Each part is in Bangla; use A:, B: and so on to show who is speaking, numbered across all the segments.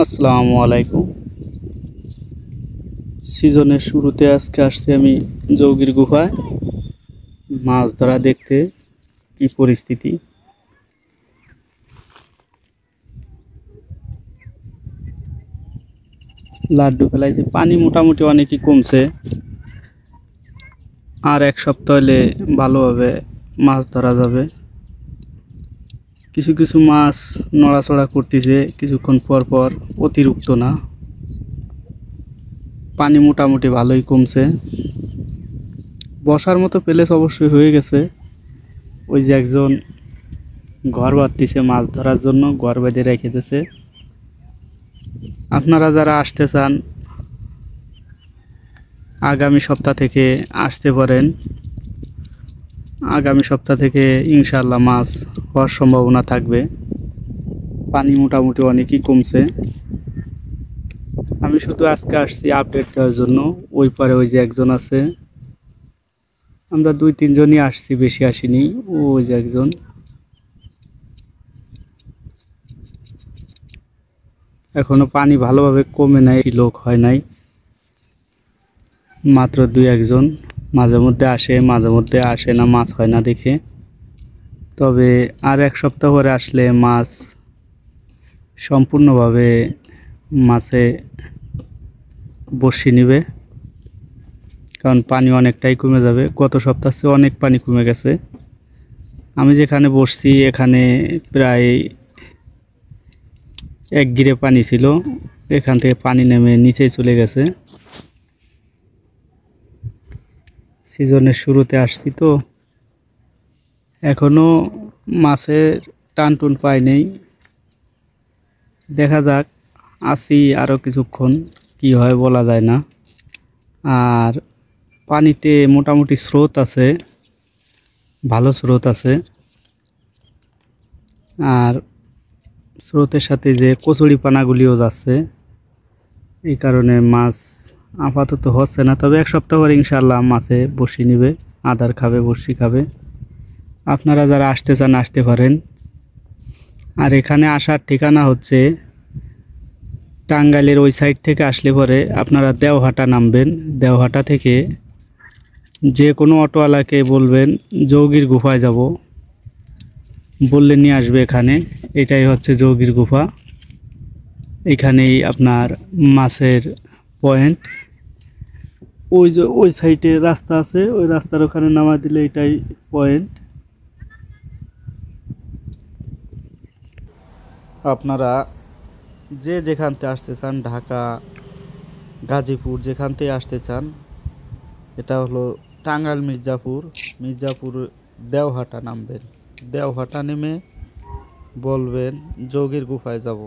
A: আসসালামু আলাইকুম। সিজনের শুরুতে আজকে আসছি আমি জৌগির গুহায় মাছ ধরা দেখতে। কি পরিস্থিতি, লাড্ডু ফেলাইছে, পানি মোটামুটি অনেকই কমছে। আর এক সপ্তাহ হলে ভালোভাবে মাছ ধরা যাবে। কিছু কিছু মাছ নড়াচড়া করতেছে কিছুক্ষণ পর পর, অতিরিক্ত না। পানি মোটামুটি ভালোই কমছে। বসার মতো প্লেস অবশ্যই হয়ে গেছে। ওই যে একজন ঘর বাঁধতেছে মাছ ধরার জন্য, ঘর বেঁধে রেখে দিয়েছে। আপনারা যারা আসতে চান আগামী সপ্তাহ থেকে আসতে পারেন। আগামী সপ্তাহ থেকে ইনশাআল্লাহ মাছ হওয়ার সম্ভাবনা থাকবে। পানি মোটামুটি অনেকই কমছে। আমি শুধু আজকে আসছি আপডেট দেওয়ার জন্য। ওই পারে ওই যে একজন আছে, আমরা 2-3 জনই আসছি, বেশি আসিনি। ওই যে একজন। এখনো পানি ভালোভাবে কমে নাই, লোক হয় নাই, মাত্র 2-1 জন। মাঝে মধ্যে আসে, মাঝে মধ্যে আসে না, মাছ হয় না দেখে। তবে আর এক সপ্তাহ পরে আসলে মাছ সম্পূর্ণভাবে মাছে বসিয়ে নেবে, কারণ পানি অনেকটাই কমে যাবে। গত সপ্তাহ চেয়ে অনেক পানি কমে গেছে। আমি যেখানে বসছি এখানে প্রায় 1 গিরে পানি ছিল, এখান থেকে পানি নেমে নিচেই চলে গেছে। সিজনের শুরুতে আসছি তো এখনো মাছের টান পাই নেই। দেখা যাক, আসি আরও কিছুক্ষণ, কি হয় বলা যায় না। আর পানিতে মোটামুটি স্রোত আছে, ভালো স্রোত আছে। আর স্রোতের সাথে যে কচুরি পানাগুলিও যাচ্ছে, এই কারণে মাছ আপাতত হচ্ছে না। তবে এক সপ্তাহ পরে ইনশাআল্লাহ মাছে বসি নিবে, আদার খাবে, বসি খাবে। আপনারা যারা আসতে চান আসতে পারেন। আর এখানে আসার ঠিকানা হচ্ছে টাঙ্গাইলের ওই সাইড থেকে আসলে পরে আপনারা দেওহাটা নামবেন। দেওহাটা থেকে যে কোনো অটোওয়ালাকে বলবেন জৌগির গুফায় যাব, বললে নিয়ে আসবে এখানে। এটাই হচ্ছে জৌগির গুফা। এখানেই আপনার মাছের পয়েন্ট। ওই যে ওই সাইডে রাস্তা আছে, ওই রাস্তার ওখানে নামা দিলে এটাই পয়েন্ট। আপনারা যে যেখান থেকে আসতে চান, ঢাকা, গাজীপুর, যেখান থেকে আসতে চান, এটা হলো টাঙ্গাইল মির্জাপুর দেওহাটা নামবেন। দেওহাটা নেমে বলবেন জৌগির গুফায় যাব।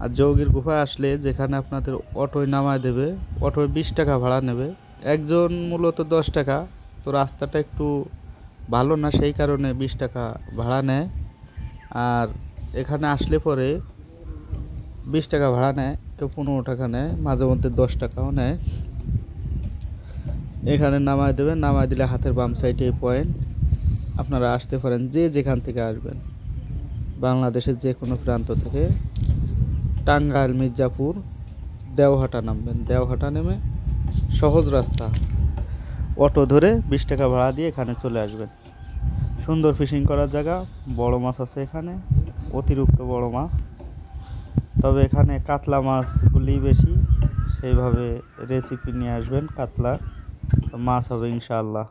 A: আর জৌগির গুফায় আসলে যেখানে আপনাদের অটোয় নামায় দেবে, অটোয় 20 টাকা ভাড়া নেবে, একজন মূলত 10 টাকা। তো রাস্তাটা একটু ভালো না, সেই কারণে 20 টাকা ভাড়া নেয়। আর এখানে আসলে পরে 20 টাকা ভাড়া নেয়, কেউ 15 টাকা নেয়, মাঝে মধ্যে 10 টাকাও নেয়। এখানে নামায় দেবেন, নামায় দিলে হাতের বাম সাইডে পয়েন্ট। আপনারা আসতে পারেন যে যেখান থেকে আসবেন, বাংলাদেশের যে কোনো প্রান্ত থেকে। টাঙ্গাইল মির্জাপুর দেওহাটা নামবেন। দেওহাটা নেমে সহজ রাস্তা, অটো ধরে 20 টাকা ভাড়া দিয়ে এখানে চলে আসবেন। সুন্দর ফিশিং করার জায়গা, বড় মাছ আছে এখানে, অতিরিক্ত বড় মাছ। তবে এখানে কাতলা মাছগুলি বেশি, সেইভাবে রেসিপি নিয়ে আসবেন। কাতলা মাছ হবে ইনশাআল্লাহ।